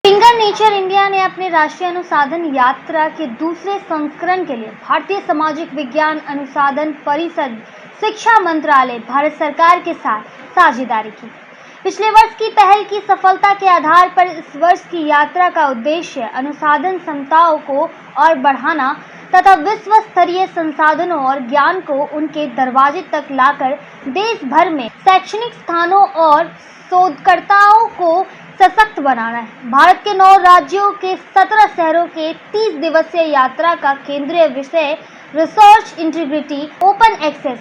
स्पिंगर nature India ने अपने राष्ट्रीय अनुसंधान यात्रा के दूसरे संस्करण के लिए भारतीय सामाजिक विज्ञान अनुसंधान परिषद, शिक्षा मंत्रालय, भारत सरकार के साथ साझेदारी की। पिछले वर्ष की पहल की सफलता के आधार पर इस वर्ष की यात्रा का उद्देश्य अनुसंधान क्षमताओं को और बढ़ाना तथा विश्व स्तरीय संसाधनों और ज्ञान को उनके दरवाजे तक लाकर देश भर में शैक्षणिक स्थानों और शोधकर्ताओं को सशक्त बनाना है। भारत के 9 राज्यों के 17 शहरों के 30 दिवसीय यात्रा का केंद्रीय विषय रिसर्च इंटीग्रिटी, ओपन एक्सेस,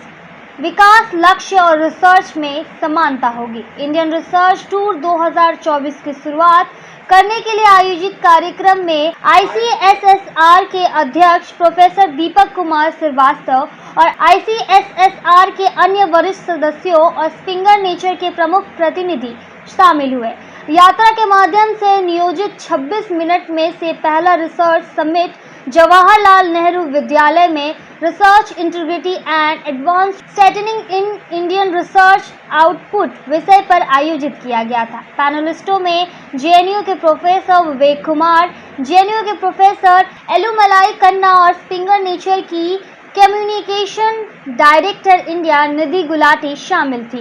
विकास लक्ष्य और रिसर्च में समानता होगी। इंडियन रिसर्च टूर 2024 की शुरुआत करने के लिए आयोजित कार्यक्रम में ICSSR के अध्यक्ष प्रोफेसर दीपक कुमार श्रीवास्तव और ICSSR के अन्य वरिष्ठ सदस्यों और स्पिंगर नेचर के प्रमुख प्रतिनिधि शामिल हुए। यात्रा के माध्यम से नियोजित 26 मिनट में से पहला रिसर्च समिट जवाहरलाल नेहरू विद्यालय में research integrity and advance straightening in Indian research output विषय पर आयोजित किया गया था। पैनलिस्टों में JNU के प्रोफेसर विवेक कुमार, JNU के प्रोफेसर एलुमलाई कन्ना और स्पिंगर नेचर की कम्युनिकेशन डायरेक्टर इंडिया निधि गुलाटी शामिल थी।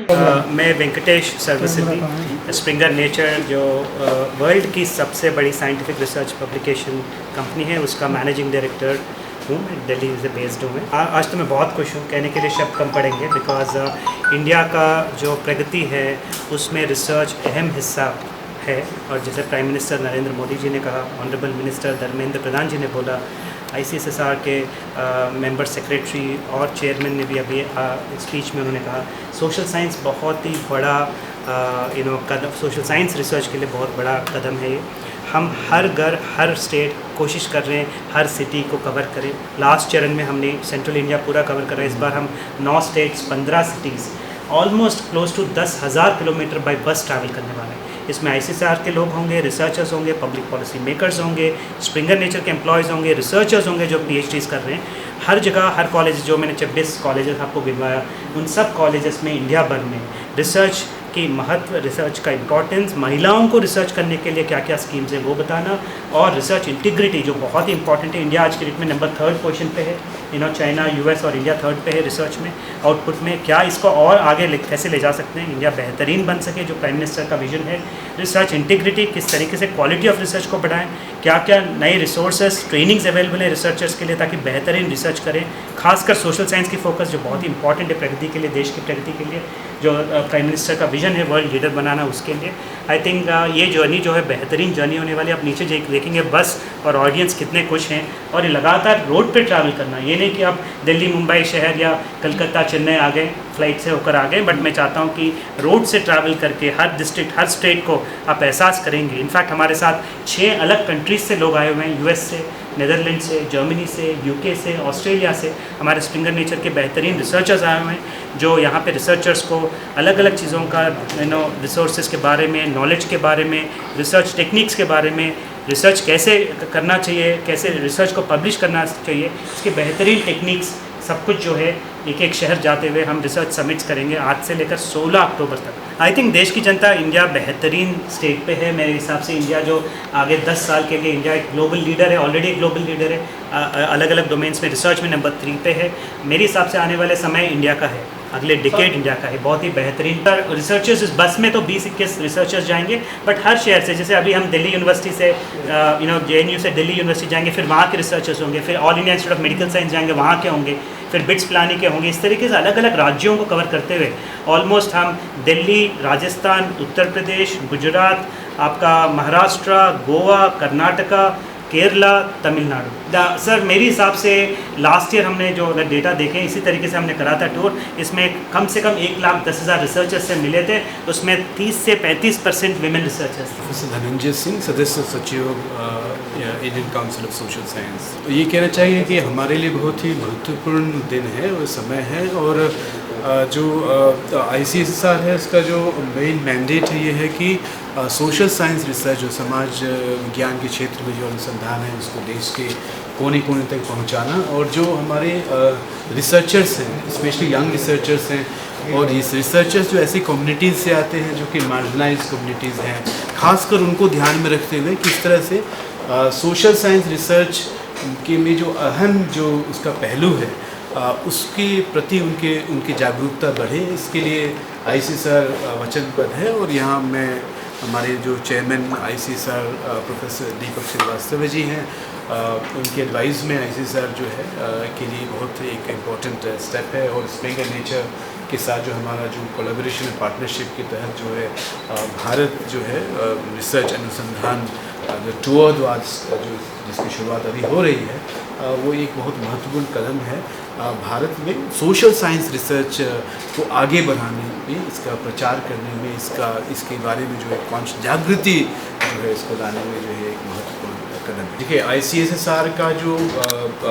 मैं वेंकटेश सर्वसिद्धि, स्प्रिंगर नेचर जो वर्ल्ड की सबसे बड़ी साइंटिफिक रिसर्च पब्लिकेशन कंपनी है, उसका मैनेजिंग डायरेक्टर हूँ। मैं दिल्ली से बेस्ड हूँ। आज तो मैं बहुत खुश हूँ, कहने के लिए शब्द कम पड़ेंगे, बिकॉज इंडिया का जो प्रगति है उसमें रिसर्च अहम हिस्सा है। और जैसे प्राइम मिनिस्टर नरेंद्र मोदी जी ने कहा, ऑनरेबल मिनिस्टर धर्मेंद्र प्रधान जी ने बोला, ICSSR के मेंबर सेक्रेटरी और चेयरमैन ने भी अभी स्पीच में उन्होंने कहा, सोशल साइंस बहुत ही बड़ा कदम, सोशल साइंस रिसर्च के लिए बहुत बड़ा कदम है ये। हम हर घर, हर स्टेट कोशिश कर रहे हैं हर सिटी को कवर करें। लास्ट चरण में हमने सेंट्रल इंडिया पूरा कवर करा। इस बार हम 9 states, 15 cities, almost close to 10,000 kilometre by bus travel करने वाले हैं। इसमें ICSR के लोग होंगे, रिसर्चर्स होंगे, पब्लिक पॉलिसी मेकर्स होंगे, स्प्रिंगर नेचर के एम्प्लॉयज़ होंगे, रिसर्चर्स होंगे जो PhDs कर रहे हैं। हर जगह, हर कॉलेज, जो मैंने 26 कॉलेजेस आपको गिनवाया, उन सब कॉलेजेस में इंडिया भर में रिसर्च की महत्व, रिसर्च का इम्पोर्टेंस, महिलाओं को रिसर्च करने के लिए क्या क्या स्कीम्स हैं वो बताना, और रिसर्च इंटीग्रिटी जो बहुत ही इंपॉर्टेंट है। इंडिया आज के डेट में नंबर 3rd पोजीशन पे है। चाइना, US और इंडिया 3rd पे है रिसर्च में, आउटपुट में। क्या इसको और आगे कैसे ले जा सकते हैं, इंडिया बेहतरीन बन सके, जो प्राइम मिनिस्टर का विजन है। रिसर्च इंटीग्रिटी, किस तरीके से क्वालिटी ऑफ रिसर्च को बढ़ाएं, क्या क्या नए रिसोर्सेज, ट्रेनिंग्स अवेलेबल है रिसर्चर्स के लिए ताकि बेहतरीन रिसर्च करें। खासकर सोशल साइंस की फोकस जो बहुत ही इंपॉर्टेंट है प्रगति के लिए, देश की प्रगति के लिए, जो प्राइम मिनिस्टर का विजन है वर्ल्ड लीडर बनाना, उसके लिए आई थिंक ये जर्नी जो है बेहतरीन जर्नी होने वाली है। आप नीचे देखेंगे बस और ऑडियंस कितने खुश हैं, और ये लगातार रोड पे ट्रैवल करना, ये नहीं कि आप दिल्ली, मुंबई शहर या कलकत्ता, चेन्नई आ गए, फ्लाइट से होकर आ गए, बट मैं चाहता हूँ कि रोड से ट्रैवल करके हर डिस्ट्रिक्ट, हर स्टेट को आप एहसास करेंगे। इनफैक्ट हमारे साथ 6 अलग कंट्रीज से लोग आए हुए हैं, US से, नीदरलैंड से, जर्मनी से, UK से, ऑस्ट्रेलिया से। हमारे स्प्रिंगर नेचर के बेहतरीन रिसर्चर्स आए हुए हैं जो यहाँ पे रिसर्चर्स को अलग अलग चीज़ों का रिसोर्सेज के बारे में, नॉलेज के बारे में, रिसर्च टेक्निक्स के बारे में, रिसर्च कैसे करना चाहिए, कैसे रिसर्च को पब्लिश करना चाहिए, इसके बेहतरीन टेक्निक्स सब कुछ जो है एक एक शहर जाते हुए हम रिसर्च समिट्स करेंगे आज से लेकर 16 अक्टूबर तक। आई थिंक देश की जनता, इंडिया बेहतरीन स्टेट पे है। मेरे हिसाब से इंडिया जो आगे 10 साल के लिए, इंडिया एक ग्लोबल लीडर है, ऑलरेडी एक ग्लोबल लीडर है, अलग अलग डोमेन्स में रिसर्च में नंबर 3 पे है। मेरे हिसाब से आने वाले समय इंडिया का है, अगले डिकेड इंडिया का है, बहुत ही बेहतरीन। रिसर्चर्स इस बस में तो 20-21 रिसर्चर्स जाएंगे, बट हर शहर से, जैसे अभी हम दिल्ली यूनिवर्सिटी से JNU से दिल्ली यूनिवर्सिटी जाएंगे, फिर वहाँ के रिसर्चर्स होंगे, फिर all India institute of medical science जाएंगे, वहाँ के होंगे, फिर बिट्स पिलानी के होंगे। इस तरीके से अलग अलग राज्यों को कवर करते हुए ऑलमोस्ट हम दिल्ली, राजस्थान, उत्तर प्रदेश, गुजरात, आपका महाराष्ट्र, गोवा, कर्नाटका, केरला, तमिलनाडु। सर मेरे हिसाब से लास्ट ईयर हमने जो अगर डेटा देखें, इसी तरीके से हमने करा था टूर, इसमें कम से कम 1,10,000 रिसर्चर्स से मिले थे, उसमें 30 से 35% विमेन रिसर्चर्स थे। मिस्टर धनंजय सिंह, सदस्य सचिव Indian council of social science. तो ये कहना चाहिए कि हमारे लिए बहुत ही महत्वपूर्ण दिन है और समय है, और जो ICSSR है उसका जो मेन मैंडेट है ये है कि सोशल साइंस रिसर्च, जो समाज विज्ञान के क्षेत्र में जो अनुसंधान है उसको देश के कोने कोने तक पहुंचाना, और जो हमारे रिसर्चर्स हैं, स्पेशली यंग रिसर्चर्स हैं, और ये रिसर्चर्स जो ऐसी कम्युनिटीज़ से आते हैं जो कि मार्जिनलाइज्ड कम्युनिटीज़ हैं, खासकर उनको ध्यान में रखते हुए किस तरह से सोशल साइंस रिसर्च के में जो अहम जो उसका पहलू है उसके प्रति उनकी जागरूकता बढ़े, इसके लिए ICSR वचनबद्ध है। और यहाँ मैं हमारे जो चेयरमैन ICSR प्रोफेसर दीपक श्रीवास्तव जी हैं, उनके एडवाइस में ICSR जो है के लिए बहुत एक इम्पॉर्टेंट स्टेप है। और स्प्रिंगर नेचर के साथ जो हमारा जो कोलैबोरेशन पार्टनरशिप के तहत जो है भारत जो है रिसर्च अनुसंधान जो टूअर्ड जो जिसकी शुरुआत अभी हो रही है वो एक बहुत महत्वपूर्ण कदम है भारत में सोशल साइंस रिसर्च को आगे बढ़ाने में, इसका प्रचार करने में, इसके बारे में जो है जागृति जो है इसको लाने में जो है एक महत्वपूर्ण कदम है। देखिए ICSR का जो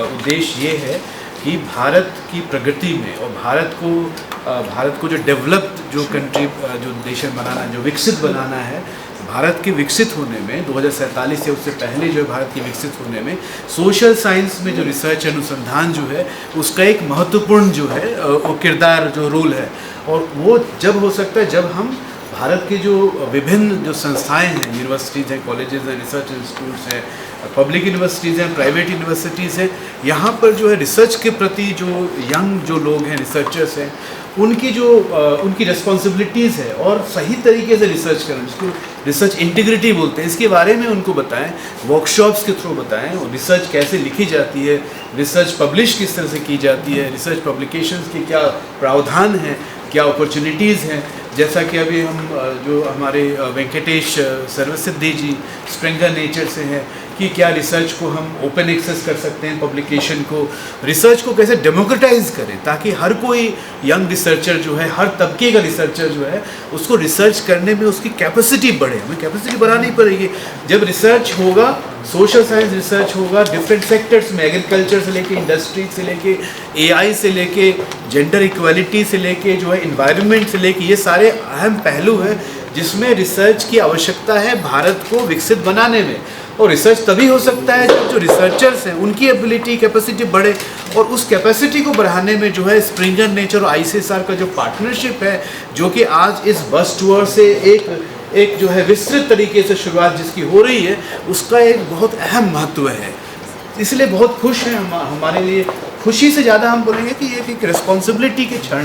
उद्देश्य ये है कि भारत की प्रगति में और भारत को जो डेवलप्ड जो कंट्री जो नेशन बनाना, जो विकसित बनाना है, भारत के विकसित होने में 2047 से उससे पहले जो है भारत के विकसित होने में सोशल साइंस में जो रिसर्च अनुसंधान जो है उसका एक महत्वपूर्ण जो है वो किरदार जो रोल है। और वो जब हो सकता है जब हम भारत के जो विभिन्न जो संस्थाएं हैं, यूनिवर्सिटीज़ हैं, कॉलेजेस हैं, रिसर्च इंस्टीट्यूट्स हैं, पब्लिक यूनिवर्सिटीज़ हैं, प्राइवेट यूनिवर्सिटीज़ हैं, यहाँ पर जो है रिसर्च के प्रति जो यंग जो लोग हैं, रिसर्चर्स हैं, उनकी रिस्पॉन्सिबिलिटीज़ है और सही तरीके से रिसर्च करना, जिसको रिसर्च इंटीग्रिटी बोलते हैं, इसके बारे में उनको बताएं, वर्कशॉप्स के थ्रू बताएं, और रिसर्च कैसे लिखी जाती है, रिसर्च पब्लिश किस तरह से की जाती है, रिसर्च पब्लिकेशंस के क्या प्रावधान हैं, क्या अपॉर्चुनिटीज़ हैं। जैसा कि अभी हम जो हमारे वेंकटेश सर्वसिद्धि जी स्प्रिंगर नेचर से हैं कि क्या रिसर्च को हम ओपन एक्सेस कर सकते हैं, पब्लिकेशन को, रिसर्च को कैसे डेमोक्रेटाइज करें ताकि हर कोई यंग रिसर्चर जो है, हर तबके का रिसर्चर जो है, उसको रिसर्च करने में उसकी कैपेसिटी बढ़े। हमें कैपेसिटी बढ़ानी पड़ेगी। जब रिसर्च होगा, सोशल साइंस रिसर्च होगा, डिफरेंट सेक्टर्स में, एग्रीकल्चर से लेके इंडस्ट्री से लेके AI से लेके जेंडर इक्वालिटी से लेके जो है इन्वायरमेंट से लेके, ये सारे अहम पहलू हैं जिसमें रिसर्च की आवश्यकता है भारत को विकसित बनाने में। और रिसर्च तभी हो सकता है जब जो रिसर्चर्स हैं उनकी एबिलिटी, कैपेसिटी बढ़े, और उस कैपेसिटी को बढ़ाने में जो है स्प्रिंगर नेचर और ICSR का जो पार्टनरशिप है, जो कि आज इस बस टूर से एक जो है विस्तृत तरीके से शुरुआत जिसकी हो रही है, उसका एक बहुत अहम महत्व है। इसलिए बहुत खुश हैं हमारे लिए। खुशी से ज़्यादा हम बोलेंगे कि ये एक रिस्पॉन्सिबिलिटी के क्षण है।